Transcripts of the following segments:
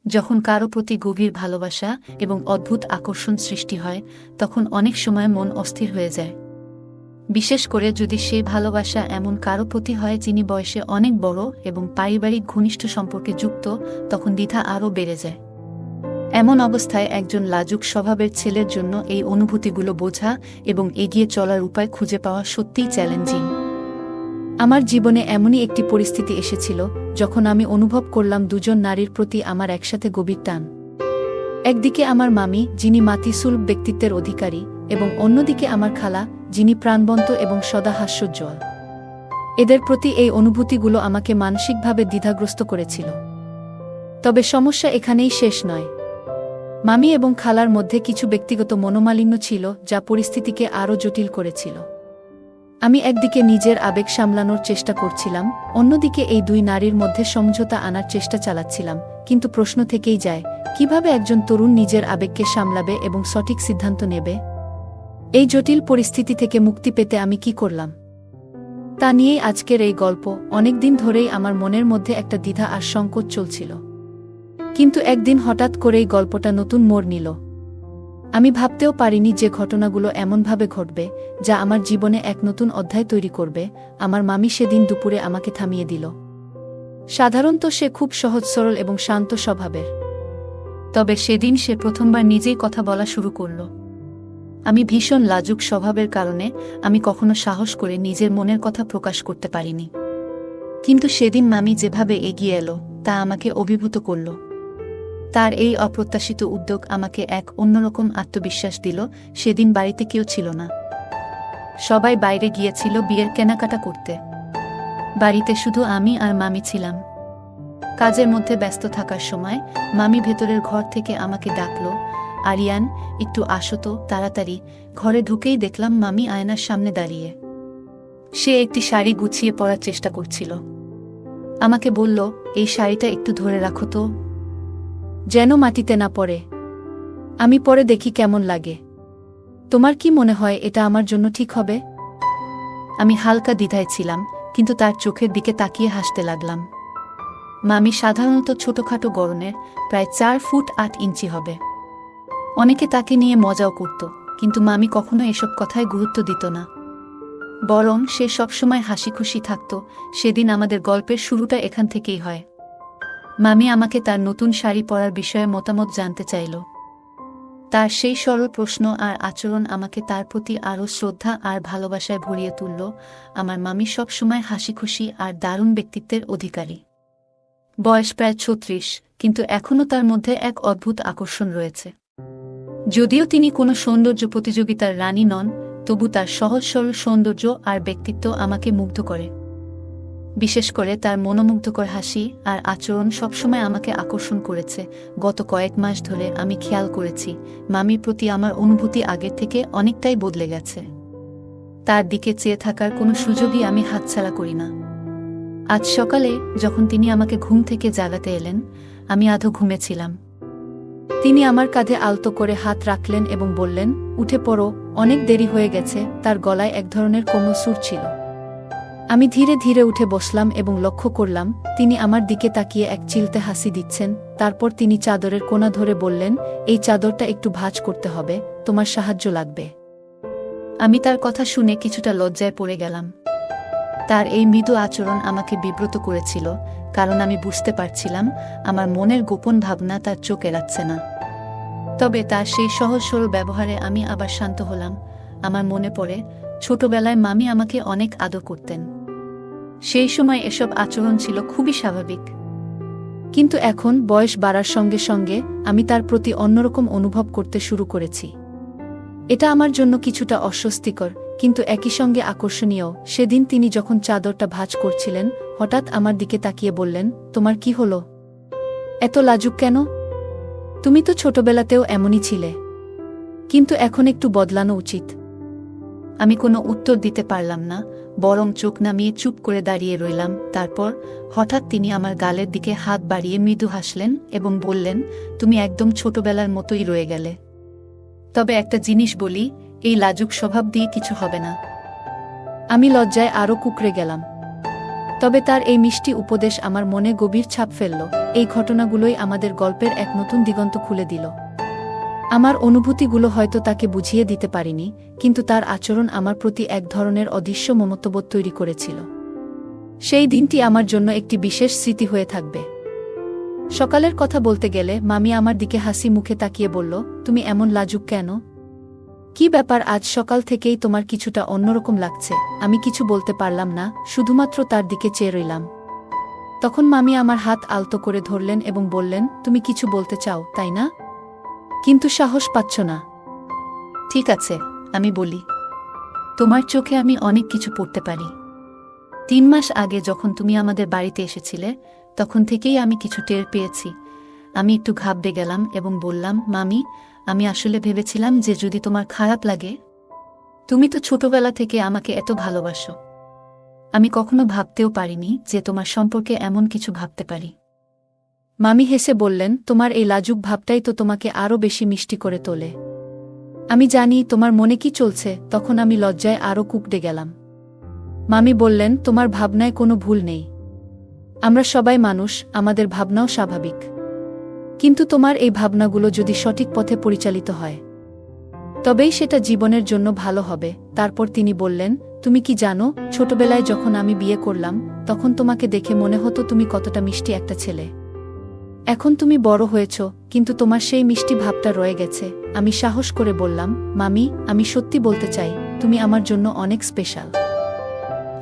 যখন কারো প্রতি গভীর ভালোবাসা এবং অদ্ভুত আকর্ষণ সৃষ্টি হয় তখন অনেক সময় মন অস্থির হয়ে যায়। বিশেষ করে যদি সেই ভালোবাসা এমন কারো প্রতি হয় যিনি বয়সে অনেক বড় এবং পারিবারিক ঘনিষ্ঠ সম্পর্কে যুক্ত, তখন দ্বিধা আরও বেড়ে যায়। এমন অবস্থায় একজন লাজুক স্বভাবের ছেলের জন্য এই অনুভূতিগুলো বোঝা এবং এগিয়ে চলার উপায় খুঁজে পাওয়া সত্যিই চ্যালেঞ্জিং। আমার জীবনে এমনই একটি পরিস্থিতি এসেছিল যখন আমি অনুভব করলাম দুজন নারীর প্রতি আমার একসাথে গভীর টান। একদিকে আমার মামি, যিনি মাতৃসুলভ ব্যক্তিত্বের অধিকারী, এবং অন্যদিকে আমার খালা, যিনি প্রাণবন্ত এবং সদা হাস্যোজ্জ্বল। এদের প্রতি এই অনুভূতিগুলো আমাকে মানসিকভাবে দ্বিধাগ্রস্ত করেছিল। তবে সমস্যা এখানেই শেষ নয়। মামি এবং খালার মধ্যে কিছু ব্যক্তিগত মনোমালিন্য ছিল যা পরিস্থিতিকে আরও জটিল করেছিল। আমি একদিকে নিজের আবেগ সামলানোর চেষ্টা করছিলাম, অন্যদিকে এই দুই নারীর মধ্যে সমঝোতা আনার চেষ্টা চালাচ্ছিলাম। কিন্তু প্রশ্ন থেকেই যায়, কিভাবে একজন তরুণ নিজের আবেগকে সামলাবে এবং সঠিক সিদ্ধান্ত নেবে? এই জটিল পরিস্থিতি থেকে মুক্তি পেতে আমি কি করলাম তা নিয়েই আজকের এই গল্প। অনেকদিন ধরেই আমার মনের মধ্যে একটা দ্বিধা আর সংকোচ চলছিল, কিন্তু একদিন হঠাৎ করেই গল্পটা নতুন মোড় নিল। আমি ভাবতেও পারিনি যে ঘটনাগুলো এমনভাবে ঘটবে যা আমার জীবনে এক নতুন অধ্যায় তৈরি করবে। আমার মামি সেদিন দুপুরে আমাকে থামিয়ে দিল। সাধারণত সে খুব সহজ সরল এবং শান্ত স্বভাবের, তবে সেদিন সে প্রথমবার নিজেই কথা বলা শুরু করল। আমি ভীষণ লাজুক স্বভাবের কারণে আমি কখনো সাহস করে নিজের মনের কথা প্রকাশ করতে পারিনি, কিন্তু সেদিন মামি যেভাবে এগিয়ে এলো তা আমাকে অভিভূত করল। তার এই অপ্রত্যাশিত উদ্যোগ আমাকে এক অন্যরকম আত্মবিশ্বাস দিল। সেদিন বাড়িতে কেউ ছিল না, সবাই বাইরে গিয়েছিল বিয়ের কেনাকাটা করতে। বাড়িতে শুধু আমি আর মামি ছিলাম। কাজের মধ্যে ব্যস্ত থাকার সময় মামি ভেতরের ঘর থেকে আমাকে ডাকল, আরিয়ান, একটু আসো তো তাড়াতাড়ি। ঘরে ঢুকেই দেখলাম মামি আয়নার সামনে দাঁড়িয়ে। সে একটি শাড়ি গুছিয়ে পরার চেষ্টা করছিল। আমাকে বলল, এই শাড়িটা একটু ধরে রাখো তো, যেন মাটিতে না পড়ে। আমি পরে দেখি কেমন লাগে। তোমার কি মনে হয় এটা আমার জন্য ঠিক হবে? আমি হালকা দ্বিধায় ছিলাম, কিন্তু তার চোখের দিকে তাকিয়ে হাসতে লাগলাম। মামি সাধারণত ছোটখাটো গড়নের, প্রায় 4 ফুট 8 ইঞ্চি হবে। অনেকে তাকে নিয়ে মজাও করত, কিন্তু মামি কখনো এসব কথায় গুরুত্ব দিত না। বরং সে সবসময় হাসি খুশি থাকত। সেদিন আমাদের গল্পের শুরুটা এখান থেকেই হয়। মামি আমাকে তার নতুন শাড়ি পরার বিষয়ে মতামত জানতে চাইল। তার সেই সরল প্রশ্ন আর আচরণ আমাকে তার প্রতি আরও শ্রদ্ধা আর ভালোবাসায় ভরিয়ে তুলল। আমার মামি সবসময় হাসি খুশি আর দারুণ ব্যক্তিত্বের অধিকারী। বয়স প্রায় 36, কিন্তু এখনও তার মধ্যে এক অদ্ভুত আকর্ষণ রয়েছে। যদিও তিনি কোনো সৌন্দর্য প্রতিযোগিতার রানী নন, তবু তার সহজ সরল সৌন্দর্য আর ব্যক্তিত্ব আমাকে মুগ্ধ করে। বিশেষ করে তার মনোমুগ্ধকর হাসি আর আচরণ সবসময় আমাকে আকর্ষণ করেছে। গত কয়েক মাস ধরে আমি খেয়াল করেছি মামির প্রতি আমার অনুভূতি আগের থেকে অনেকটাই বদলে গেছে। তার দিকে চেয়ে থাকার কোনো সুযোগই আমি হাতছাড়া করি না। আজ সকালে যখন তিনি আমাকে ঘুম থেকে জাগাতে এলেন, আমি আধো ঘুমেছিলাম। তিনি আমার কাঁধে আলতো করে হাত রাখলেন এবং বললেন, উঠে পড়ো, অনেক দেরি হয়ে গেছে। তার গলায় এক ধরনের কোমল সুর ছিল। আমি ধীরে ধীরে উঠে বসলাম এবং লক্ষ্য করলাম তিনি আমার দিকে তাকিয়ে এক চিলতে হাসি দিচ্ছেন। তারপর তিনি চাদরের কোণা ধরে বললেন, এই চাদরটা একটু ভাঁজ করতে হবে, তোমার সাহায্য লাগবে। আমি তার কথা শুনে কিছুটা লজ্জায় পড়ে গেলাম। তার এই মৃদু আচরণ আমাকে বিব্রত করেছিল, কারণ আমি বুঝতে পারছিলাম আমার মনের গোপন ভাবনা তার চোখ এড়াচ্ছে না। তবে তার সেই সহজ সরল ব্যবহারে আমি আবার শান্ত হলাম। আমার মনে পড়ে ছোটবেলায় মামি আমাকে অনেক আদর করতেন। সেই সময় এসব আচরণ ছিল খুবই স্বাভাবিক, কিন্তু এখন বয়স বাড়ার সঙ্গে সঙ্গে আমি তার প্রতি অন্যরকম অনুভব করতে শুরু করেছি। এটা আমার জন্য কিছুটা অস্বস্তিকর, কিন্তু একই সঙ্গে আকর্ষণীয়। সেদিন তিনি যখন চাদরটা ভাঁজ করছিলেন, হঠাৎ আমার দিকে তাকিয়ে বললেন, তোমার কি হলো? এত লাজুক কেন? তুমি তো ছোটবেলাতেও এমনই ছিলে, কিন্তু এখন একটু বদলানো উচিত। আমি কোনো উত্তর দিতে পারলাম না, বরং চোখ নামিয়ে চুপ করে দাঁড়িয়ে রইলাম। তারপর হঠাৎ তিনি আমার গালের দিকে হাত বাড়িয়ে মৃদু হাসলেন এবং বললেন, তুমি একদম ছোটবেলার মতোই রয়ে গেলে। তবে একটা জিনিস বলি, এই লাজুক স্বভাব দিয়ে কিছু হবে না। আমি লজ্জায় আরও কুঁকড়ে গেলাম। তবে তার এই মিষ্টি উপদেশ আমার মনে গভীর ছাপ ফেলল। এই ঘটনাগুলোই আমাদের গল্পের এক নতুন দিগন্ত খুলে দিল। আমার অনুভূতিগুলো হয়তো তাকে বুঝিয়ে দিতে পারিনি, কিন্তু তার আচরণ আমার প্রতি এক ধরনের অদৃশ্য মমত্ববোধ তৈরি করেছিল। সেই দিনটি আমার জন্য একটি বিশেষ স্মৃতি হয়ে থাকবে। সকালের কথা বলতে গেলে মামি আমার দিকে হাসি মুখে তাকিয়ে বলল, তুমি এমন লাজুক কেন? কি ব্যাপার, আজ সকাল থেকেই তোমার কিছুটা অন্যরকম লাগছে। আমি কিছু বলতে পারলাম না, শুধুমাত্র তার দিকে চেয়ে রইলাম। তখন মামি আমার হাত আলতো করে ধরলেন এবং বললেন, তুমি কিছু বলতে চাও, তাই না? কিন্তু সাহস পাচ্ছ না। ঠিক আছে, আমি বলি। তোমার চোখে আমি অনেক কিছু পড়তে পারি। 3 মাস আগে যখন তুমি আমাদের বাড়িতে এসেছিলে, তখন থেকেই আমি কিছু টের পেয়েছি। আমি একটু ঘাবড়ে গেলাম এবং বললাম, মামি, আমি আসলে ভেবেছিলাম যে যদি তোমার খারাপ লাগে। তুমি তো ছোটবেলা থেকে আমাকে এত ভালোবাসো। আমি কখনো ভাবতেও পারিনি যে তোমার সম্পর্কে এমন কিছু ভাবতে পারি। মামি হেসে বললেন, তোমার এই লাজুক ভাবটাই তো তোমাকে আরও বেশি মিষ্টি করে তোলে। আমি জানি তোমার মনে কি চলছে। তখন আমি লজ্জায় আরও কুঁকড়ে গেলাম। মামি বললেন, তোমার ভাবনায় কোনো ভুল নেই। আমরা সবাই মানুষ, আমাদের ভাবনাও স্বাভাবিক। কিন্তু তোমার এই ভাবনাগুলো যদি সঠিক পথে পরিচালিত হয়, তবেই সেটা জীবনের জন্য ভালো হবে। তারপর তিনি বললেন, তুমি কি জানো, ছোটবেলায় যখন আমি বিয়ে করলাম, তখন তোমাকে দেখে মনে হতো তুমি কতটা মিষ্টি একটা ছেলে। এখন তুমি বড় হয়েছ, কিন্তু তোমার সেই মিষ্টি ভাবটা রয়ে গেছে। আমি সাহস করে বললাম, মামি, আমি সত্যি বলতে চাই, তুমি আমার জন্য অনেক স্পেশাল।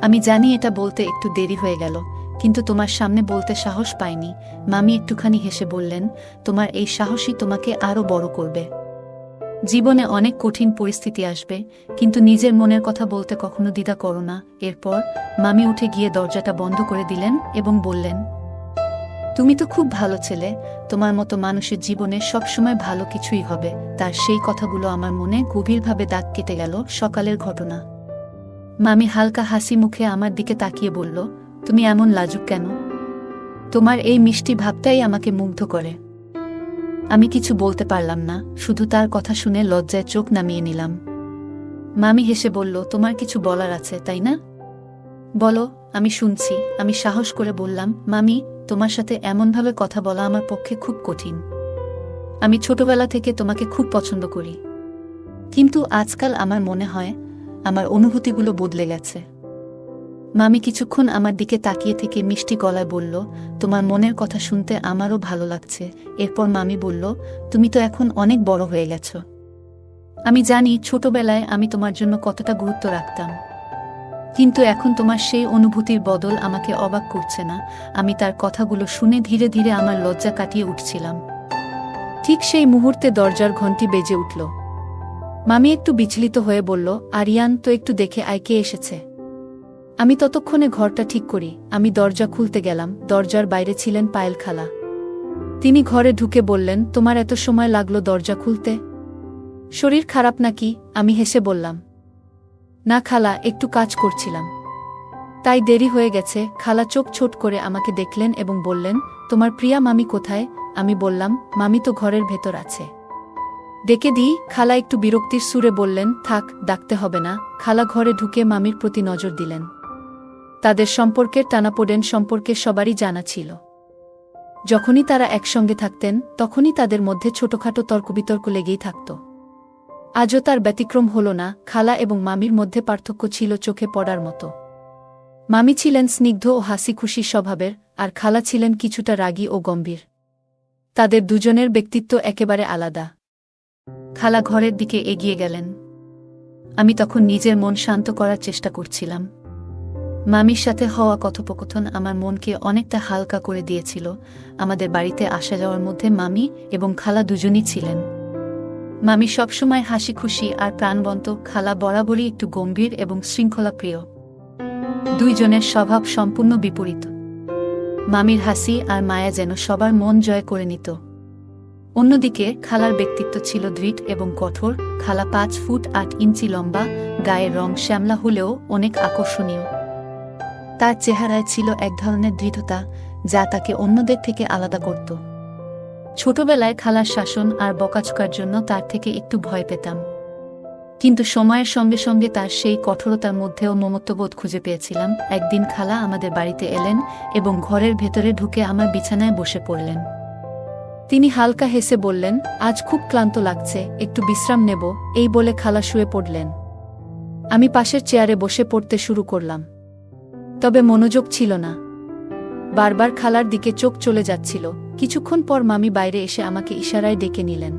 আমি জানি এটা বলতে একটু দেরি হয়ে গেল, কিন্তু তোমার সামনে বলতে সাহস পাইনি। মামি একটুখানি হেসে বললেন, তোমার এই সাহসই তোমাকে আরও বড় করবে। জীবনে অনেক কঠিন পরিস্থিতি আসবে, কিন্তু নিজের মনের কথা বলতে কখনো দ্বিধা করো না। এরপর মামি উঠে গিয়ে দরজাটা বন্ধ করে দিলেন এবং বললেন, তুমি তো খুব ভালো ছেলে, তোমার মতো মানুষের জীবনে সবসময় ভালো কিছুই হবে। তার সেই কথাগুলো আমার মনে গভীরভাবে দাগ কেটে গেল। সকালের ঘটনা। মামি হালকা হাসি মুখে আমার দিকে তাকিয়ে বলল, তুমি এমন লাজুক কেন? তোমার এই মিষ্টি ভাবটাই আমাকে মুগ্ধ করে। আমি কিছু বলতে পারলাম না, শুধু তার কথা শুনে লজ্জায় চোখ নামিয়ে নিলাম। মামি হেসে বলল, তোমার কিছু বলার আছে, তাই না? বলো, আমি শুনছি। আমি সাহস করে বললাম, মামি, তোমার সাথে এমনভাবে কথা বলা আমার পক্ষে খুব কঠিন। আমি ছোটবেলা থেকে তোমাকে খুব পছন্দ করি, কিন্তু আজকাল আমার মনে হয় আমার অনুভূতিগুলো বদলে গেছে। মামি কিছুক্ষণ আমার দিকে তাকিয়ে থেকে মিষ্টি গলায় বলল, তোমার মনের কথা শুনতে আমারও ভালো লাগছে। এরপর মামি বলল, তুমি তো এখন অনেক বড় হয়ে গেছ। আমি জানি ছোটবেলায় আমি তোমার জন্য কতটা গুরুত্ব রাখতাম, কিন্তু এখন তোমার সেই অনুভূতির বদল আমাকে অবাক করছে না। আমি তার কথাগুলো শুনে ধীরে ধীরে আমার লজ্জা কাটিয়ে উঠছিলাম। ঠিক সেই মুহূর্তে দরজার ঘণ্টি বেজে উঠল। মামি একটু বিচলিত হয়ে বলল, আরিয়ান, তো একটু দেখে আয়, কে এসেছে। আমি ততক্ষণে ঘরটা ঠিক করি। আমি দরজা খুলতে গেলাম। দরজার বাইরে ছিলেন পায়েল খালা। তিনি ঘরে ঢুকে বললেন, তোমার এত সময় লাগলো দরজা খুলতে? শরীর খারাপ নাকি? আমি হেসে বললাম, না খালা, একটু কাজ করছিলাম, তাই দেরি হয়ে গেছে। খালা চোখ ছোট করে আমাকে দেখলেন এবং বললেন, তোমার প্রিয়া মামি কোথায়? আমি বললাম, মামি তো ঘরের ভেতর আছে। ডেকে দিই? খালা একটু বিরক্তির সুরে বললেন, থাক, ডাকতে হবে না। খালা ঘরে ঢুকে মামির প্রতি নজর দিলেন। তাদের সম্পর্কের টানাপোড়েন সম্পর্কে সবারই জানা ছিল। যখনই তারা একসঙ্গে থাকতেন, তখনই তাদের মধ্যে ছোটখাটো তর্কবিতর্ক লেগেই থাকত। আজও তার ব্যতিক্রম হল না। খালা এবং মামির মধ্যে পার্থক্য ছিল চোখে পড়ার মতো। মামি ছিলেন স্নিগ্ধ ও হাসি খুশি স্বভাবের, আর খালা ছিলেন কিছুটা রাগী ও গম্ভীর। তাদের দুজনের ব্যক্তিত্ব একেবারে আলাদা। খালা ঘরের দিকে এগিয়ে গেলেন। আমি তখন নিজের মন শান্ত করার চেষ্টা করছিলাম। মামির সাথে হওয়া কথোপকথন আমার মনকে অনেকটা হালকা করে দিয়েছিল। আমাদের বাড়িতে আসা যাওয়ার মধ্যে মামি এবং খালা দুজনই ছিলেন। মামি সবসময় হাসি খুশি আর প্রাণবন্ত, খালা বরাবরই একটু গম্ভীর এবং শৃঙ্খলাপ্রিয়। দুইজনের স্বভাব সম্পূর্ণ বিপরীত। মামির হাসি আর মায়া যেন সবার মন জয় করে নিত। অন্যদিকে খালার ব্যক্তিত্ব ছিল দৃঢ় এবং কঠোর। খালা 5 ফুট 8 ইঞ্চি লম্বা, গায়ের রং শ্যামলা হলেও অনেক আকর্ষণীয়। তার চেহারায় ছিল এক ধরনের দৃঢ়তা, যা তাকে অন্যদের থেকে আলাদা করত। ছোটবেলায় খালার শাসন আর বকাঝকার জন্য তার থেকে একটু ভয় পেতাম। কিন্তু সময়ের সঙ্গে সঙ্গে তার সেই কঠোরতার মধ্যেও মমত্ববোধ খুঁজে পেয়েছিলাম। একদিন খালা আমাদের বাড়িতে এলেন এবং ঘরের ভেতরে ঢুকে আমার বিছানায় বসে পড়লেন। তিনি হালকা হেসে বললেন, আজ খুব ক্লান্ত লাগছে, একটু বিশ্রাম নেব, এই বলে খালা শুয়ে পড়লেন। আমি পাশের চেয়ারে বসে পড়তে শুরু করলাম। তবে মনোযোগ ছিল না। বারবার খালার দিকে চোখ চলে যাচ্ছিল। কিছুক্ষণ পর মামি বাইরে এসে আমাকে ইশারায় ডেকে নিলেন।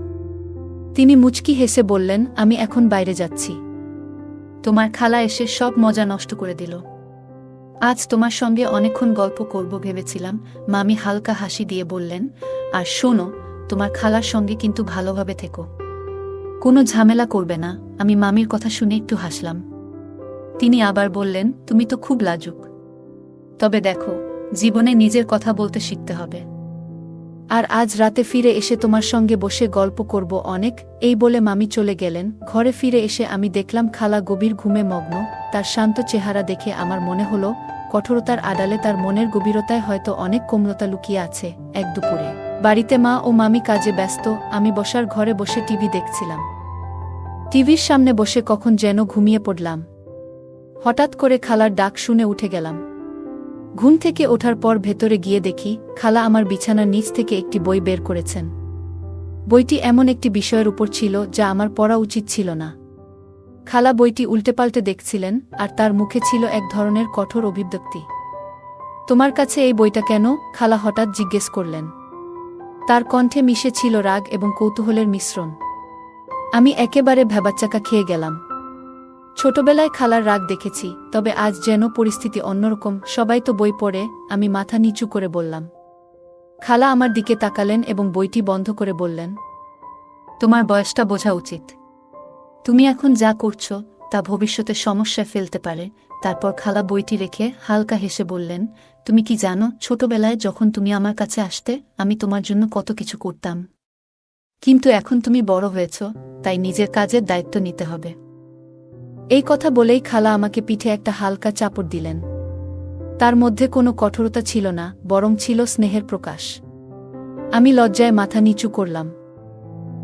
তিনি মুচকি হেসে বললেন, আমি এখন বাইরে যাচ্ছি। তোমার খালা এসে সব মজা নষ্ট করে দিল। আজ তোমার সঙ্গে অনেকক্ষণ গল্প করব ভেবেছিলাম। মামি হালকা হাসি দিয়ে বললেন, আর শোনো, তোমার খালার সঙ্গে কিন্তু ভালোভাবে থেকো, কোনো ঝামেলা করবে না। আমি মামির কথা শুনে একটু হাসলাম। তিনি আবার বললেন, তুমি তো খুব লাজুক। তবে দেখো, জীবনে নিজের কথা বলতে শিখতে হবে। আর আজ রাতে ফিরে এসে তোমার সঙ্গে বসে গল্প করব অনেক। এই বলে মামি চলে গেলেন। ঘরে ফিরে এসে আমি দেখলাম খালা গভীর ঘুমে মগ্ন। তার শান্ত চেহারা দেখে আমার মনে হলো, কঠোরতার আড়ালে তার মনের গভীরতায় হয়তো অনেক কোমলতা লুকিয়ে আছে। এক দুপুরে বাড়িতে মা ও মামি কাজে ব্যস্ত, আমি বসার ঘরে বসে টিভি দেখছিলাম। টিভির সামনে বসে কখন যেন ঘুমিয়ে পড়লাম। হঠাৎ করে খালার ডাক শুনে উঠে গেলাম। ঘুম থেকে ওঠার পর ভেতরে গিয়ে দেখি, খালা আমার বিছানার নিচ থেকে একটি বই বের করেছেন। বইটি এমন একটি বিষয়ের উপর ছিল যা আমার পড়া উচিত ছিল না। খালা বইটি উল্টেপাল্টে দেখছিলেন, আর তার মুখে ছিল এক ধরনের কঠোর অভিব্যক্তি। তোমার কাছে এই বইটা কেন? খালা হঠাৎ জিজ্ঞেস করলেন। তার কণ্ঠে মিশে ছিল রাগ এবং কৌতূহলের মিশ্রণ। আমি একেবারে ভ্যাবাচ্চাকা খেয়ে গেলাম। ছোটবেলায় খালার রাগ দেখেছি, তবে আজ যেন পরিস্থিতি অন্যরকম। সবাই তো বই পড়ে। আমি মাথা নিচু করে বললাম। খালা আমার দিকে তাকালেন এবং বইটি বন্ধ করে বললেন, তোমার বয়সটা বোঝা উচিত। তুমি এখন যা করছো তা ভবিষ্যতে সমস্যায় ফেলতে পারে। তারপর খালা বইটি রেখে হালকা হেসে বললেন, তুমি কি জানো, ছোটবেলায় যখন তুমি আমার কাছে আসতে আমি তোমার জন্য কত কিছু করতাম। কিন্তু এখন তুমি বড় হয়েছ, তাই নিজের কাজের দায়িত্ব নিতে হবে। এই কথা বলেই খালা আমাকে পিঠে একটা হালকা চাপড় দিলেন। তার মধ্যে কোনো কঠোরতা ছিল না, বরং ছিল স্নেহের প্রকাশ। আমি লজ্জায় মাথা নিচু করলাম।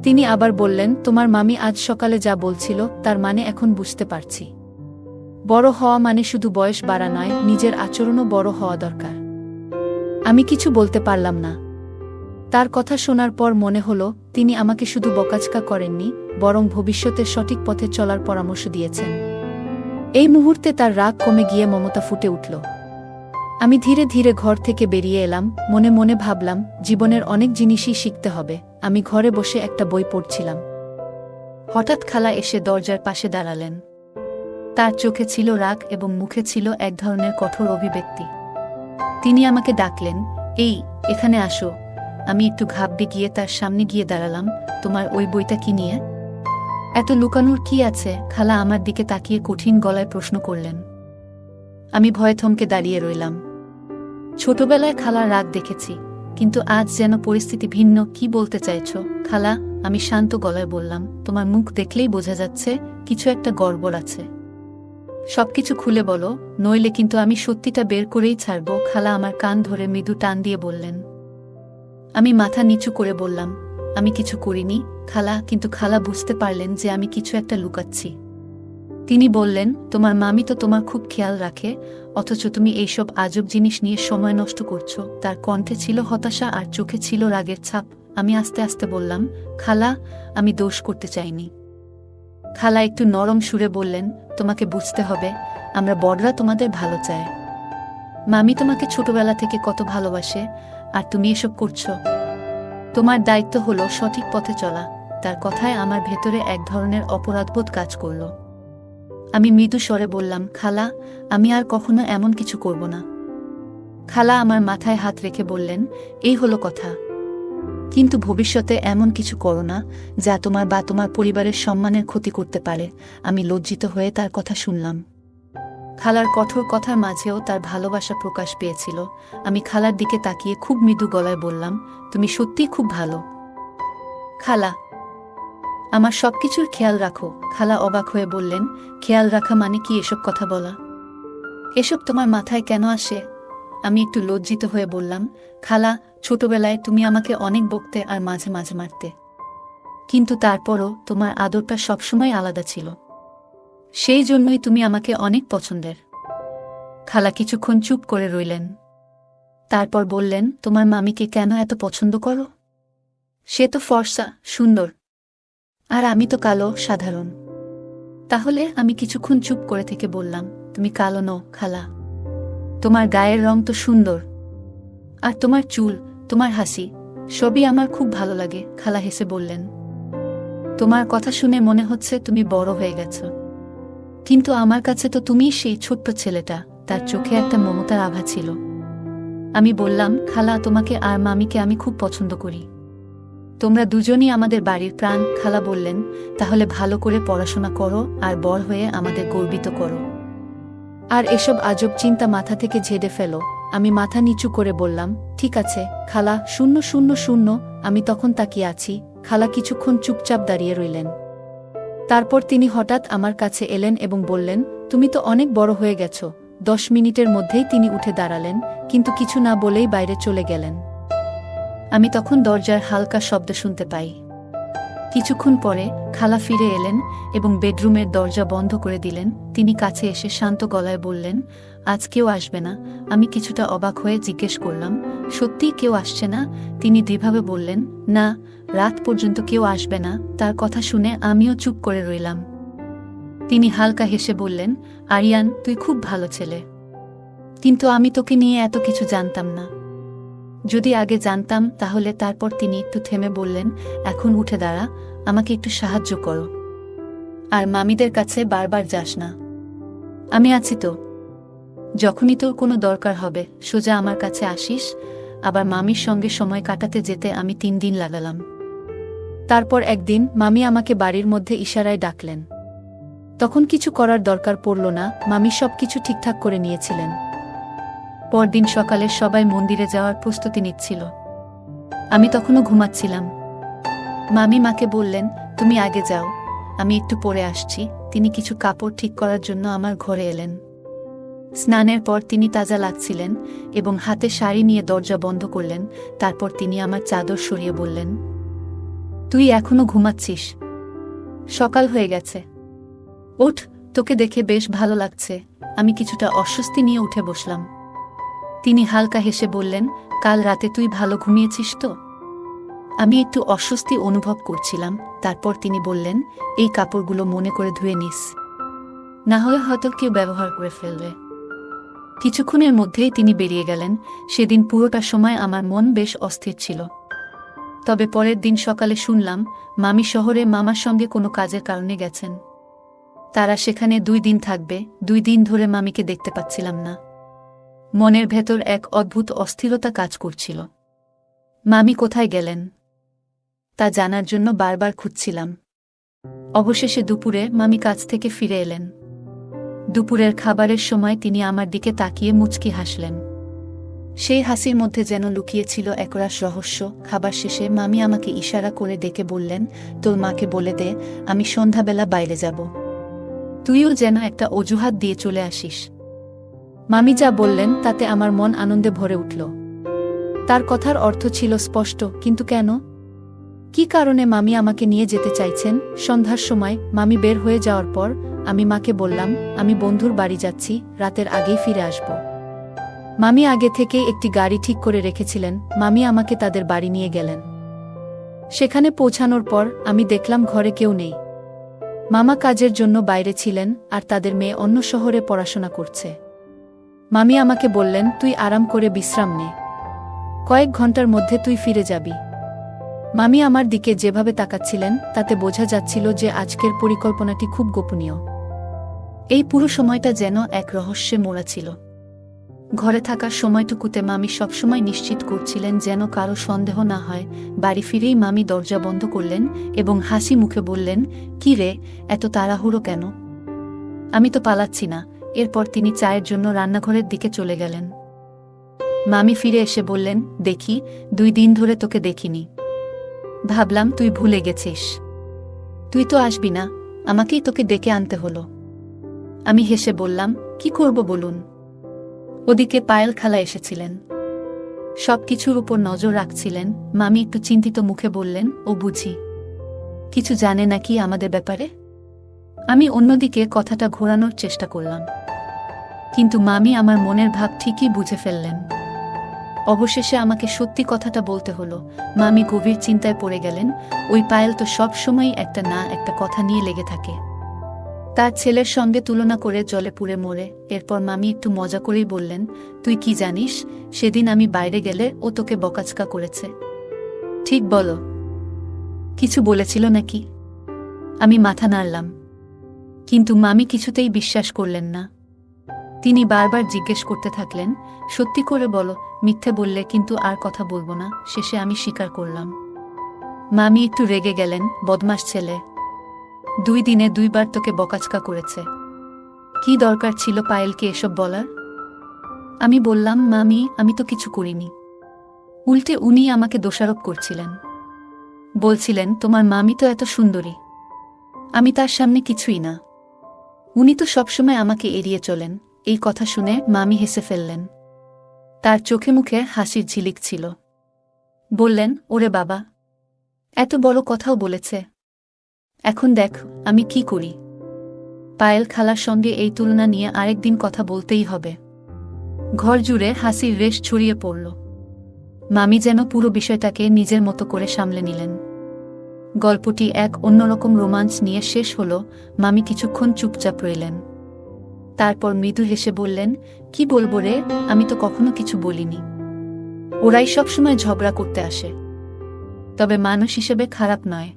তিনি আবার বললেন, তোমার মামি আজ সকালে যা বলছিল তার মানে এখন বুঝতে পারছি। বড় হওয়া মানে শুধু বয়স বাড়া নয়, নিজের আচরণও বড় হওয়া দরকার। আমি কিছু বলতে পারলাম না। তার কথা শোনার পর মনে হলো, তিনি আমাকে শুধু বকাঝকা করেননি, বরং ভবিষ্যতের সঠিক পথে চলার পরামর্শ দিয়েছেন। এই মুহূর্তে তার রাগ কমে গিয়ে মমতা ফুটে উঠল। আমি ধীরে ধীরে ঘর থেকে বেরিয়ে এলাম। মনে মনে ভাবলাম, জীবনের অনেক জিনিসই শিখতে হবে। আমি ঘরে বসে একটা বই পড়ছিলাম। হঠাৎ খালা এসে দরজার পাশে দাঁড়ালেন। তার চোখে ছিল রাগ এবং মুখে ছিল এক ধরনের কঠোর অভিব্যক্তি। তিনি আমাকে ডাকলেন, এই, এখানে আসো। আমি একটু ঘাবড়ে গিয়ে তার সামনে গিয়ে দাঁড়ালাম। তোমার ওই বইটা কি নিয়ে? এত লুকানোর কি আছে? খালা আমার দিকে তাকিয়ে কঠিন গলায় প্রশ্ন করলেন। আমি ভয়ে থমকে দাঁড়িয়ে রইলাম। ছোটবেলায় খালার রাগ দেখেছি, কিন্তু আজ যেন পরিস্থিতি ভিন্ন। কি বলতে চাইছ খালা? আমি শান্ত গলায় বললাম, তোমার মুখ দেখলেই বোঝা যাচ্ছে কিছু একটা গড়বড় আছে। সবকিছু খুলে বলো, নইলে কিন্তু আমি সত্যিটা বের করেই ছাড়ব। খালা আমার কান ধরে মৃদু টান দিয়ে বললেন। আমি মাথা নিচু করে বললাম, আমি কিছু করিনি খালা। কিন্তু খালা বুঝতে পারলেন যে আমি কিছু একটা লুকাচ্ছি। তিনি বললেন, তোমার মামি তো তোমার খুব খেয়াল রাখে, অথচ তুমি এইসব আজব জিনিস নিয়ে সময় নষ্ট করছো। তার কণ্ঠে ছিল হতাশা আর চোখে ছিল রাগের ছাপ। আমি আস্তে আস্তে বললাম, খালা, আমি দোষ করতে চাইনি। খালা একটু নরম সুরে বললেন, তোমাকে বুঝতে হবে, আমরা বড়রা তোমাদের ভালো চায়। মামি তোমাকে ছোটবেলা থেকে কত ভালোবাসে, আর তুমি এসব করছো। তোমার দায়িত্ব হলো সঠিক পথে চলা। তার কথায় আমার ভেতরে এক ধরনের অপরাধবোধ কাজ করল। আমি মৃদু স্বরে বললাম, খালা, আমি আর কখনো এমন কিছু করব না। খালা আমার মাথায় হাত রেখে বললেন, এই হলো কথা। কিন্তু ভবিষ্যতে এমন কিছু করো না যা তোমার বা তোমার পরিবারের সম্মানের ক্ষতি করতে পারে। আমি লজ্জিত হয়ে তার কথা শুনলাম। খালার কঠোর কথার মাঝেও তার ভালোবাসা প্রকাশ পেয়েছিল। আমি খালার দিকে তাকিয়ে খুব মৃদু গলায় বললাম, তুমি সত্যিই খুব ভালো খালা। আমার সবকিছুর খেয়াল রাখো। খালা অবাক হয়ে বললেন, খেয়াল রাখা মানে কি? এসব কথা বলা, এসব তোমার মাথায় কেন আসে? আমি একটু লজ্জিত হয়ে বললাম, খালা, ছোটবেলায় তুমি আমাকে অনেক বকতে আর মাঝে মাঝে মারতে, কিন্তু তারপরও তোমার আদরটা সবসময় আলাদা ছিল। সেই জন্যই তুমি আমাকে অনেক পছন্দের। খালা কিছুক্ষণ চুপ করে রইলেন। তারপর বললেন, তোমার মামিকে কেন এত পছন্দ করো? সে তো ফর্সা, সুন্দর, আর আমি তো কালো, সাধারণ। তাহলে? আমি কিছুক্ষণ চুপ করে থেকে বললাম, তুমি কালো নও খালা, তোমার গায়ের রং তো সুন্দর, আর তোমার চুল, তোমার হাসি, সবই আমার খুব ভালো লাগে। খালা হেসে বললেন, তোমার কথা শুনে মনে হচ্ছে তুমি বড় হয়ে গেছ, কিন্তু আমার কাছে তো তুমিই সেই ছোট্ট ছেলেটা। তার চোখে একটা মমতার আভা ছিল। আমি বললাম, খালা, তোমাকে আর মামিকে আমি খুব পছন্দ করি, তোমরা দুজনই আমাদের বাড়ির প্রাণ। খালা বললেন, তাহলে ভালো করে পড়াশোনা করো আর বড় হয়ে আমাদের গর্বিত করো, আর এসব আজব চিন্তা মাথা থেকে ঝেড়ে ফেলো। আমি মাথা নিচু করে বললাম, ঠিক আছে খালা। 000। আমি তখন তাকিয়ে আছি। খালা কিছুক্ষণ চুপচাপ দাঁড়িয়ে রইলেন। তারপর তিনি হঠাৎ আমার কাছে এলেন এবং বললেন, তুমি তো অনেক বড় হয়ে গেছ। 10 মিনিটের মধ্যেই তিনি উঠে দাঁড়ালেন, কিন্তু কিছু না বলেই বাইরে চলে গেলেন। আমি তখন দরজার হালকা শব্দ শুনতে পাই। কিছুক্ষণ পরে খালা ফিরে এলেন এবং বেডরুমের দরজা বন্ধ করে দিলেন। তিনি কাছে এসে শান্ত গলায় বললেন, আজ কেউ আসবে না? আমি কিছুটা অবাক হয়ে জিজ্ঞেস করলাম, সত্যিই কেউ আসছে না? তিনি দৃঢ়ভাবে বললেন, না, রাত পর্যন্ত কেউ আসবে না। তার কথা শুনে আমিও চুপ করে রইলাম। তিনি হালকা হেসে বললেন, আরিয়ান, তুই খুব ভালো ছেলে, কিন্তু আমি তোকে নিয়ে এত কিছু জানতাম না। যদি আগে জানতাম তাহলে। তারপর তিনি একটু থেমে বললেন, এখন উঠে দাঁড়া, আমাকে একটু সাহায্য করো, আর মামিদের কাছে বারবার যাস না। আমি আছি তো, যখনই তোর কোনো দরকার হবে সোজা আমার কাছে আসিস। আবার মামির সঙ্গে সময় কাটাতে যেতে আমি 3 দিন লাগালাম। তারপর একদিন মামি আমাকে বাড়ির মধ্যে ইশারায় ডাকলেন। তখন কিছু করার দরকার পড়ল না, মামি সব কিছু ঠিকঠাক করে নিয়েছিলেন। পরদিন সকালে সবাই মন্দিরে যাওয়ার প্রস্তুতি নিচ্ছিল। আমি তখনও ঘুমাচ্ছিলাম। মামি মাকে বললেন, তুমি আগে যাও, আমি একটু পরে আসছি। তিনি কিছু কাপড় ঠিক করার জন্য আমার ঘরে এলেন। স্নানের পর তিনি তাজা লাগছিলেন এবং হাতে শাড়ি নিয়ে দরজা বন্ধ করলেন। তারপর তিনি আমার চাদর সরিয়ে বললেন, তুই এখনো ঘুমাচ্ছিস? সকাল হয়ে গেছে, ওঠ, তোকে দেখে বেশ ভালো লাগছে। আমি কিছুটা অস্বস্তি নিয়ে উঠে বসলাম। তিনি হালকা হেসে বললেন, কাল রাতে তুই ভালো ঘুমিয়েছিস তো? আমি একটু অস্বস্তি অনুভব করছিলাম। তারপর তিনি বললেন, এই কাপড়গুলো মনে করে ধুয়ে নিস, না হলে হয়তো কেউ ব্যবহার করে ফেলবে। কিছুক্ষণের মধ্যেই তিনি বেরিয়ে গেলেন। সেদিন পুরোটা সময় আমার মন বেশ অস্থির ছিল। তবে পরের দিন সকালে শুনলাম মামি শহরে মামার সঙ্গে কোনো কাজের কারণে গেছেন। তারা সেখানে 2 দিন থাকবে। 2 দিন ধরে মামিকে দেখতে পাচ্ছিলাম না। মনের ভেতর এক অদ্ভুত অস্থিরতা কাজ করছিল। মামি কোথায় গেলেন তা জানার জন্য বারবার খুঁজছিলাম। অবশেষে দুপুরে মামি কাজ থেকে ফিরে এলেন। দুপুরের খাবারের সময় তিনি আমার দিকে তাকিয়ে মুচকি হাসলেন। সেই হাসির মধ্যে যেন লুকিয়েছিল একরাশ রহস্য। খাবার শেষে মামি আমাকে ইশারা করে ডেকে বললেন, তোর মাকে বলে দে আমি সন্ধ্যাবেলা বাইরে যাব, তুইও যেন একটা অজুহাত দিয়ে চলে আসিস। মামি যা বললেন তাতে আমার মন আনন্দে ভরে উঠল। তার কথার অর্থ ছিল স্পষ্ট, কিন্তু কেন? কি কারণে মামি আমাকে নিয়ে যেতে চাইছেন? সন্ধ্যার সময় মামি বের হয়ে যাওয়ার পর আমি মাকে বললাম, আমি বন্ধুর বাড়ি যাচ্ছি, রাতের আগেই ফিরে আসব। মামি আগে থেকেই একটি গাড়ি ঠিক করে রেখেছিলেন। মামি আমাকে তাদের বাড়ি নিয়ে গেলেন। সেখানে পৌঁছানোর পর আমি দেখলাম ঘরে কেউ নেই। মামা কাজের জন্য বাইরে ছিলেন আর তাদের মেয়ে অন্য শহরে পড়াশোনা করছে। মামি আমাকে বললেন, তুই আরাম করে বিশ্রাম নে, কয়েক ঘন্টার মধ্যে তুই ফিরে যাবি। মামি আমার দিকে যেভাবে তাকাচ্ছিলেন তাতে বোঝা যাচ্ছিল যে আজকের পরিকল্পনাটি খুব গোপনীয়। এই পুরো সময়টা যেন এক রহস্যে মোড়া ছিল। ঘরে থাকার সময়টুকুতে মামি সবসময় নিশ্চিত করছিলেন যেন কারো সন্দেহ না হয়। বাড়ি ফিরেই মামি দরজা বন্ধ করলেন এবং হাসি মুখে বললেন, কি রে, এত তাড়াহুড়ো কেন? আমি তো পালাচ্ছি না। এরপর তিনি চায়ের জন্য রান্নাঘরের দিকে চলে গেলেন। মামি ফিরে এসে বললেন, দেখি 2 দিন ধরে তোকে দেখিনি, ভাবলাম তুই ভুলে গেছিস। তুই তো আসবি না, আমাকেই তোকে ডেকে আনতে হলো। আমি হেসে বললাম, কি করব বলুন? ওদিকে পায়েল খালা এসেছিলেন, সবকিছুর উপর নজর রাখছিলেন। মামি একটু চিন্তিত মুখে বললেন, ও বুঝি কিছু জানে নাকি আমাদের ব্যাপারে? আমি অন্যদিকে কথাটা ঘোরানোর চেষ্টা করলাম, কিন্তু মামি আমার মনের ভাব ঠিকই বুঝে ফেললেন। অবশেষে আমাকে সত্যি কথাটা বলতে হলো। মামি গভীর চিন্তায় পড়ে গেলেন। ওই পায়েল তো সব সময়ই একটা না একটা কথা নিয়ে লেগে থাকে, তার ছেলের সঙ্গে তুলনা করে জলে পুড়ে মরে। এরপর মামি একটু মজা করেই বললেন, তুই কি জানিস, সেদিন আমি বাইরে গেলে ও তোকে বকাচকা করেছে। ঠিক বলো, কিছু বলেছিল নাকি? আমি মাথা নাড়লাম, কিন্তু মামি কিছুতেই বিশ্বাস করলেন না। তিনি বারবার জিজ্ঞেস করতে থাকলেন, সত্যি করে বলো, মিথ্যে বললে কিন্তু আর কথা বলবো না। শেষে আমি স্বীকার করলাম। মামি একটু রেগে গেলেন, বদমাস ছেলে, 2 দিনে 2 বার তোকে বকাচকা করেছে, কি দরকার ছিল পায়েলকে এসব বলার? আমি বললাম, মামি আমি তো কিছু করিনি। উল্টে উনি আমাকে দোষারোপ করছিলেন, বলছিলেন তোমার মামি তো এত সুন্দরী, আমি তার সামনে কিছুই না, উনি তো সবসময় আমাকে এড়িয়ে চলেন। এই কথা শুনে মামি হেসে ফেললেন, তার চোখে মুখে হাসির ঝিলিক ছিল। বললেন, ওরে বাবা, এত বড় কথাও বলেছে, এখন দেখ আমি কি করি। পায়েল খালার সঙ্গে এই তুলনা নিয়ে আরেকদিন কথা বলতেই হবে। ঘর জুড়ে হাসির রেশ ছড়িয়ে পড়ল। মামি যেন পুরো বিষয়টাকে নিজের মতো করে সামলে নিলেন। গল্পটি এক অন্যরকম রোমাঞ্চ নিয়ে শেষ হল। মামি কিছুক্ষণ চুপচাপ রইলেন, তারপর মৃদু হেসে বললেন, কি বলবো রে, আমি তো কখনো কিছু বলিনি, ওরাই সবসময় ঝগড়া করতে আসে, তবে মানুষ হিসেবে খারাপ নয়।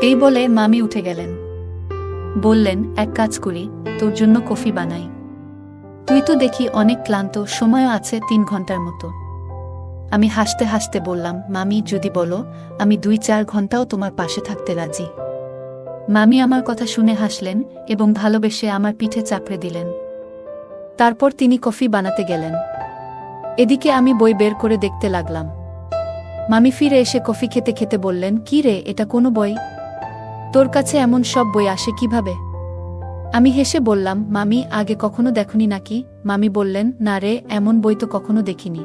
এই বলে মামি উঠে গেলেন, বললেন, এক কাজ করি, তোর জন্য কফি বানাই, তুই তো দেখি অনেক ক্লান্ত, সময়ও আছে 3 ঘন্টার মতো। আমি হাসতে হাসতে বললাম, মামি যদি বলো, আমি 2-4 ঘন্টাও তোমার পাশে থাকতে রাজি। মামি আমার কথা শুনে হাসলেন এবং ভালোবেসে আমার পিঠে চাপড়ে দিলেন। তারপর তিনি কফি বানাতে গেলেন। এদিকে আমি বই বের করে দেখতে লাগলাম। মামি ফিরে এসে কফি খেতে খেতে বললেন, কি রে, এটা কোনো বই? তোর কাছে এমন সব বই আসে কিভাবে? আমি হেসে বললাম, মামি আগে কখনো দেখনি নাকি? মামি বললেন, না রে, এমন বই তো কখনো দেখিনি।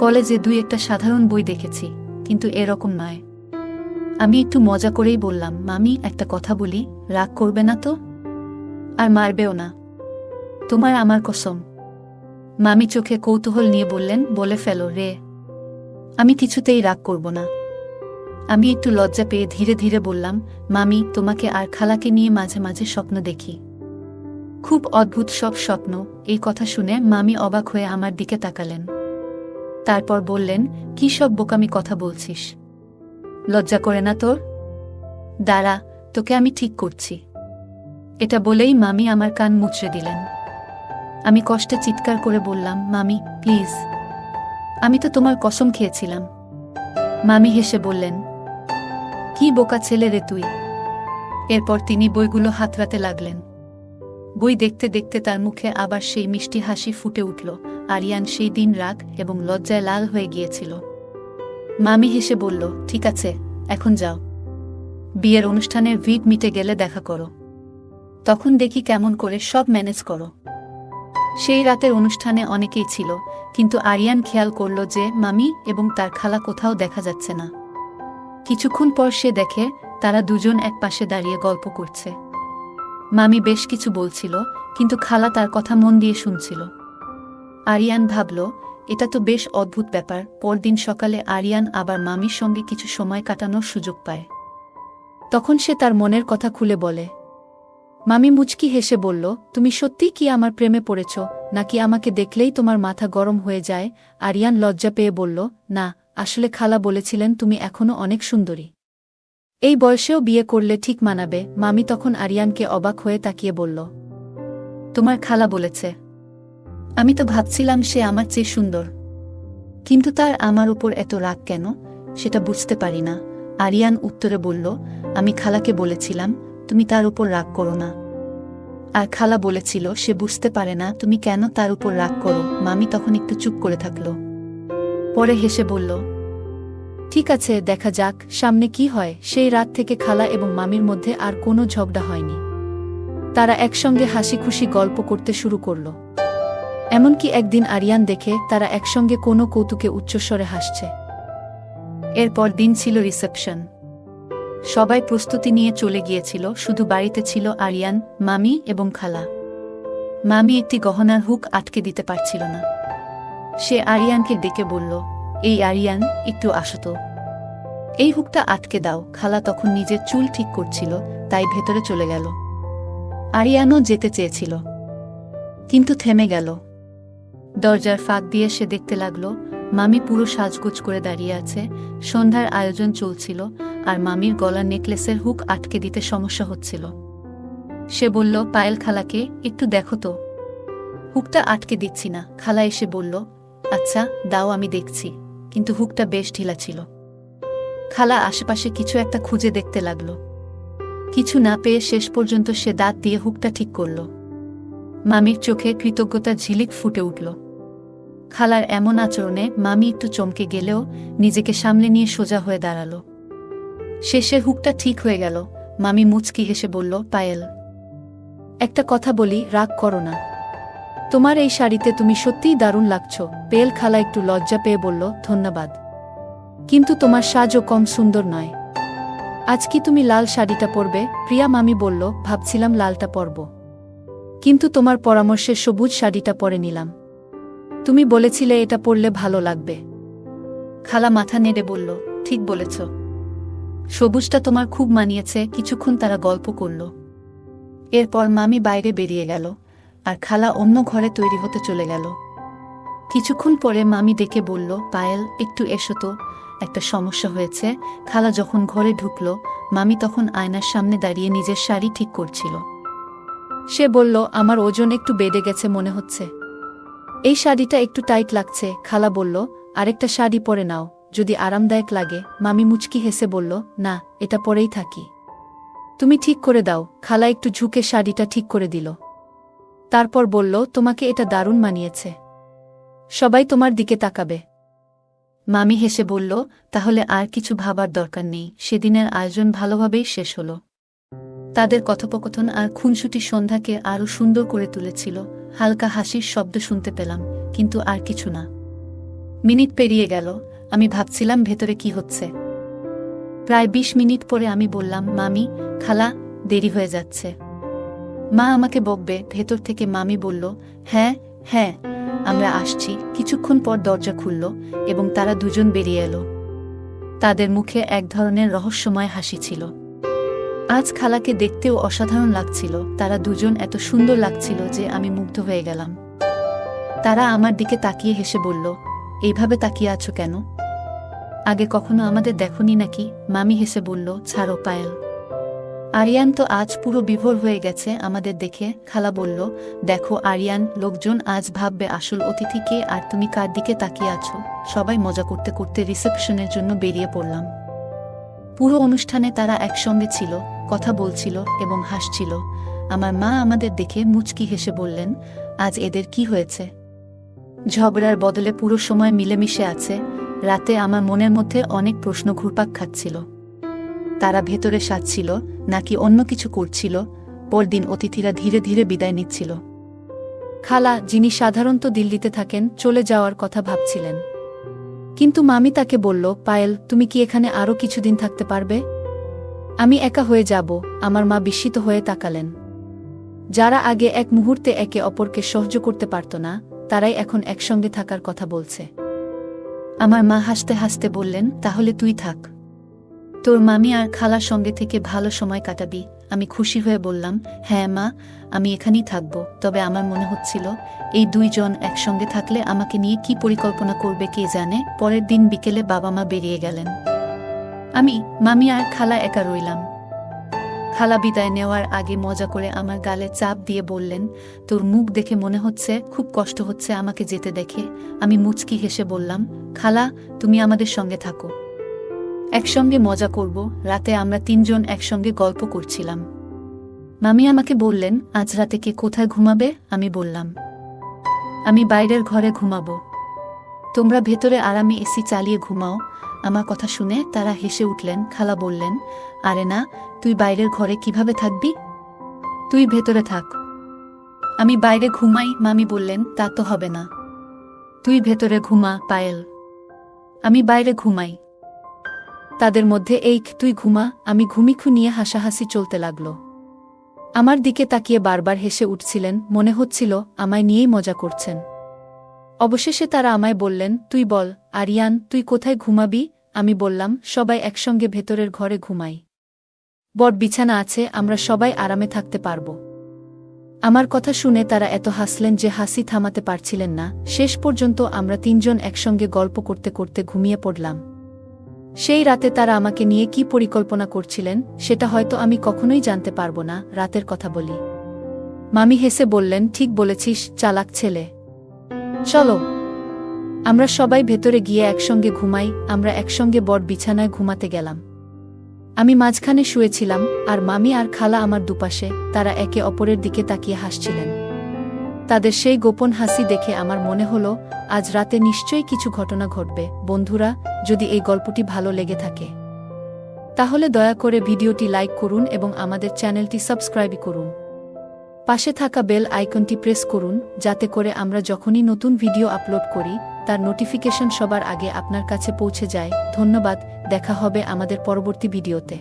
কলেজে 2-1টা সাধারণ বই দেখেছি, কিন্তু এরকম নয়। আমি একটু মজা করেই বললাম, মামি একটা কথা বলি, রাগ করবে না তো? আর মারবেও না, তোমার আমার কসম। মামি চোখে কৌতূহল নিয়ে বললেন, বলে ফেলো রে, আমি কিছুতেই রাগ করব না। আমি একটু লজ্জা পেয়ে ধীরে ধীরে বললাম, মামি তোমাকে আর খালাকে নিয়ে মাঝে মাঝে স্বপ্ন দেখি, খুব অদ্ভুত সব স্বপ্ন। এই কথা শুনে মামি অবাক হয়ে আমার দিকে তাকালেন, তারপর বললেন, কি সব বোকামি কথা বলছিস, লজ্জা করে না তোর? দাঁড়া, তোকে আমি ঠিক করছি। এটা বলেই মামি আমার কান মুচড়ে দিলেন। আমি কষ্টে চিৎকার করে বললাম, মামি প্লিজ, আমি তো তোমার কসম খেয়েছিলাম। মামি হেসে বললেন, কি বোকা ছেলে রে তুই। এরপর তিনি বইগুলো হাতড়াতে লাগলেন। বই দেখতে দেখতে তার মুখে আবার সেই মিষ্টি হাসি ফুটে উঠল। আরিয়ান সেই দিন রাগ এবং লজ্জায় লাল হয়ে গিয়েছিল। মামি হেসে বলল, ঠিক আছে, এখন যাও, বিয়ের অনুষ্ঠানের ভিড় মিটে গেলে দেখা করো, তখন দেখি কেমন করে সব ম্যানেজ করো। সেই রাতের অনুষ্ঠানে অনেকেই ছিল, কিন্তু আরিয়ান খেয়াল করল যে মামি এবং তার খালা কোথাও দেখা যাচ্ছে না। কিছুক্ষণ পর সে দেখে তারা দুজন এক পাশে দাঁড়িয়ে গল্প করছে। মামি বেশ কিছু বলছিল, কিন্তু খালা তার কথা মন দিয়ে শুনছিল। আরিয়ান ভাবল, এটা তো বেশ অদ্ভুত ব্যাপার। পরদিন সকালে আরিয়ান আবার মামির সঙ্গে কিছু সময় কাটানোর সুযোগ পায়। তখন সে তার মনের কথা খুলে বলে। মামি মুচকি হেসে বলল, তুমি সত্যিই কি আমার প্রেমে পড়েছ, নাকি আমাকে দেখলেই তোমার মাথা গরম হয়ে যায়? আরিয়ান লজ্জা পেয়ে বলল, না, আসলে খালা বলেছিলেন তুমি এখনো অনেক সুন্দরী, এই বয়সেও বিয়ে করলে ঠিক মানাবে। মামি তখন আরিয়ানকে অবাক হয়ে তাকিয়ে বলল, তোমার খালা বলেছে? আমি তো ভাবছিলাম সে আমার চেয়ে সুন্দর, কিন্তু তার আমার উপর এত রাগ কেন, সেটা বুঝতে পারি না। আরিয়ান উত্তরে বলল, আমি খালাকে বলেছিলাম তুমি তার উপর রাগ করো না, আর খালা বলেছিল সে বুঝতে পারে না তুমি কেন তার উপর রাগ করো। মামি তখন একটু চুপ করে থাকল, পরে হেসে বলল, ঠিক আছে, দেখা যাক সামনে কি হয়। সেই রাত থেকে খালা এবং মামির মধ্যে আর কোনো ঝগড়া হয়নি। তারা একসঙ্গে হাসি খুশি গল্প করতে শুরু করল। এমনকি একদিন আরিয়ান দেখে তারা একসঙ্গে কোনো কৌতুকে উচ্চস্বরে হাসছে। এরপর দিন ছিল রিসেপশন। সবাই প্রস্তুতি নিয়ে চলে গিয়েছিল, শুধু বাড়িতে ছিল আরিয়ান, মামি এবং খালা। মামি একটি গহনার হুক আটকে দিতে পারছিল না। সে আরিয়ানকে ডেকে বলল, এই আরিয়ান, একটু আসো তো, এই হুকটা আটকে দাও। খালা তখন নিজের চুল ঠিক করছিল, তাই ভেতরে চলে গেল। আরিয়ানও যেতে চেয়েছিল, কিন্তু থেমে গেল। দরজার ফাঁক দিয়ে সে দেখতে লাগল মামি পুরো সাজগোজ করে দাঁড়িয়ে আছে। সন্ধ্যার আয়োজন চলছিল, আর মামির গলার নেকলেসের হুক আটকে দিতে সমস্যা হচ্ছিল। সে বলল পায়েল খালাকে, একটু দেখো তো, হুকটা আটকে দিচ্ছি না। খালা এসে বলল, আচ্ছা দাও, আমি দেখছি। কিন্তু হুকটা বেশ ঢিলা ছিল। খালা আশেপাশে কিছু একটা খুঁজে দেখতে লাগল। কিছু না পেয়ে শেষ পর্যন্ত সে দাঁত দিয়ে হুকটা ঠিক করল। মামির চোখে কৃতজ্ঞতার ঝিলিক ফুটে উঠল। খালার এমন আচরণে মামি একটু চমকে গেলেও নিজেকে সামলে নিয়ে সোজা হয়ে দাঁড়াল। শেষে হুকটা ঠিক হয়ে গেল। মামি মুচকি হেসে বলল, পায়েল, একটা কথা বলি, রাগ করো না। তোমার এই শাড়িতে তুমি সত্যিই দারুণ লাগছো। পেল খালা একটু লজ্জা পেয়ে বলল, ধন্যবাদ, কিন্তু তোমার সাজও কম সুন্দর নয়। আজ কি তুমি লাল শাড়িটা পরবে? প্রিয়া মামি বলল, ভাবছিলাম লালটা পরব, কিন্তু তোমার পরামর্শে সবুজ শাড়িটা পরে নিলাম। তুমি বলেছিলে এটা পরলে ভালো লাগবে। খালা মাথা নেড়ে বলল, ঠিক বলেছ, সবুজটা তোমার খুব মানিয়েছে। কিছুক্ষণ তারা গল্প করল। এরপর মামি বাইরে বেরিয়ে গেল, আর খালা অন্য ঘরে তৈরি হতে চলে গেল। কিছুক্ষণ পরে মামি ডেকে বলল, পায়েল, একটু এসো তো, একটা সমস্যা হয়েছে। খালা যখন ঘরে ঢুকল, মামি তখন আয়নার সামনে দাঁড়িয়ে নিজের শাড়ি ঠিক করছিল। সে বলল, আমার ওজন একটু বেড়ে গেছে মনে হচ্ছে, এই শাড়িটা একটু টাইট লাগছে। খালা বলল, আরেকটা শাড়ি পরে নাও, যদি আরামদায়ক লাগে। মামি মুচকি হেসে বলল, না, এটা পরেই থাকি। তুমি ঠিক করে দাও। খালা একটু ঝুঁকে শাড়িটা ঠিক করে দিল। তারপর বলল, তোমাকে এটা দারুণ মানিয়েছে, সবাই তোমার দিকে তাকাবে। মামি হেসে বলল, তাহলে আর কিছু ভাবার দরকার নেই। সেদিনের আয়োজন ভালোভাবেই শেষ হল। তাদের কথোপকথন আর খুনসুটি সন্ধ্যাকে আরও সুন্দর করে তুলেছিল। হালকা হাসির শব্দ শুনতে পেলাম, কিন্তু আর কিছু না। মিনিট পেরিয়ে গেল, আমি ভাবছিলাম ভেতরে কি হচ্ছে। প্রায় ২০ মিনিট পরে আমি বললাম, মামি, খালা, দেরি হয়ে যাচ্ছে, মা আমাকে বকবে। ভেতর থেকে মামি বলল, হ্যাঁ হ্যাঁ, আমরা আসছি। কিছুক্ষণ পর দরজা খুলল এবং তারা দুজন বেরিয়ে এলো। তাদের মুখে এক ধরনের রহস্যময় হাসি ছিল। আজ খালাকে দেখতেও অসাধারণ লাগছিল। তারা দুজন এত সুন্দর লাগছিল যে আমি মুগ্ধ হয়ে গেলাম। তারা আমার দিকে তাকিয়ে হেসে বলল, এইভাবে তাকিয়ে আছো কেন? আগে কখনো আমাদের দেখোনি নাকি? মামি হেসে বলল, ছাড়ো পায়েল, আরিয়ান তো আজ পুরো বিভোর হয়ে গেছে আমাদের দেখে। খালা বলল, দেখো আরিয়ান, লোকজন আজ ভাববে আসল অতিথি কে আর তুমি কার দিকে তাকিয়ে আছো। সবাই মজা করতে করতে রিসেপশনের জন্য বেরিয়ে পড়লাম। পুরো অনুষ্ঠানে তারা একসঙ্গে ছিল, কথা বলছিল এবং হাসছিল। আমার মা আমাদের দেখে মুচকি হেসে বললেন, আজ এদের কি হয়েছে? ঝগড়ার বদলে পুরো সময় মিলেমিশে আছে। রাতে আমার মনের মধ্যে অনেক প্রশ্ন ঘুরপাক খাচ্ছিল। তারা ভেতরে সাজছিল নাকি অন্য কিছু করছিল? পরদিন অতিথিরা ধীরে ধীরে বিদায় নিচ্ছিল। খালা, যিনি সাধারণত দিল্লিতে থাকেন, চলে যাওয়ার কথা ভাবছিলেন, কিন্তু মামি তাকে বলল, পায়েল, তুমি কি এখানে আরও কিছুদিন থাকতে পারবে? আমি একা হয়ে যাব। আমার মা বিস্মিত হয়ে তাকালেন। যারা আগে এক মুহূর্তে একে অপরকে সহ্য করতে পারত না, তারাই এখন একসঙ্গে থাকার কথা বলছে। আমার মা হাসতে হাসতে বললেন, তাহলে তুই থাক, তোর মামি আর খালার সঙ্গে থেকে ভালো সময় কাটাবি। আমি খুশি হয়ে বললাম, হ্যাঁ মা, আমি এখানেই থাকব। তবে আমার মনে হচ্ছিল, এই দুইজন একসঙ্গে থাকলে আমাকে নিয়ে কি পরিকল্পনা করবে কে জানে। পরের দিন বিকেলে বাবা মা বেরিয়ে গেলেন। আমি, মামি আর খালা একা রইলাম। খালা বিদায় নেওয়ার আগে মজা করে আমার গালে চাপ দিয়ে বললেন, তোর মুখ দেখে মনে হচ্ছে খুব কষ্ট হচ্ছে আমাকে যেতে দেখে। আমি মুচকি হেসে বললাম, খালা, তুমি আমাদের সঙ্গে থাকো, একসঙ্গে মজা করব। রাতে আমরা তিনজন একসঙ্গে গল্প করছিলাম। মামি আমাকে বললেন, আজ রাতে কে কোথায় ঘুমাবে? আমি বললাম, আমি বাইরের ঘরে ঘুমাবো, তোমরা ভেতরে আরামে এসি চালিয়ে ঘুমাও। আমার কথা শুনে তারা হেসে উঠলেন। খালা বললেন, আরে না, তুই বাইরের ঘরে কিভাবে থাকবি? তুই ভেতরে থাক, আমি বাইরে ঘুমাই। মামি বললেন, তা তো হবে না, তুই ভেতরে ঘুমা পায়েল, আমি বাইরে ঘুমাই। তাদের মধ্যে এই তুই ঘুমা আমি ঘুমিখু নিয়ে হাসাহাসি চলতে লাগল। আমার দিকে তাকিয়ে বারবার হেসে উঠছিলেন, মনে হচ্ছিল আমায় নিয়েই মজা করছেন। অবশেষে তারা আমায় বললেন, তুই বল আরিয়ান, তুই কোথায় ঘুমাবি? আমি বললাম, সবাই একসঙ্গে ভেতরের ঘরে ঘুমাই। বড় বিছানা আছে, আমরা সবাই আরামে থাকতে পারব। আমার কথা শুনে তারা এত হাসলেন যে হাসি থামাতে পারছিলেন না। শেষ পর্যন্ত আমরা তিনজন একসঙ্গে গল্প করতে করতে ঘুমিয়ে পড়লাম। সেই রাতে তারা আমাকে নিয়ে কি পরিকল্পনা করছিলেন সেটা হয়তো আমি কখনোই জানতে পারব না। রাতের কথা বলি। মামি হেসে বললেন, ঠিক বলেছিস, চালাক ছেলে। চলো আমরা সবাই ভেতরে গিয়ে একসঙ্গে ঘুমাই। আমরা একসঙ্গে বড় বিছানায় ঘুমাতে গেলাম। আমি মাঝখানে শুয়েছিলাম, আর মামি আর খালা আমার দুপাশে। তারা একে অপরের দিকে তাকিয়ে হাসছিলেন। তাদের সেই গোপন হাসি দেখে আমার মনে হলো, আজ রাতে নিশ্চয়ই কিছু ঘটনা ঘটবে। বন্ধুরা, যদি এই গল্পটি ভালো লেগে থাকে তাহলে দয়া করে ভিডিওটি লাইক করুন এবং আমাদের চ্যানেলটি সাবস্ক্রাইব করুন। পাশে থাকা বেল আইকনটি প্রেস করুন, যাতে করে আমরা যখনই নতুন ভিডিও আপলোড করি তার নোটিফিকেশন সবার আগে আপনার কাছে পৌঁছে যায়। ধন্যবাদ, দেখা হবে আমাদের পরবর্তী ভিডিওতে।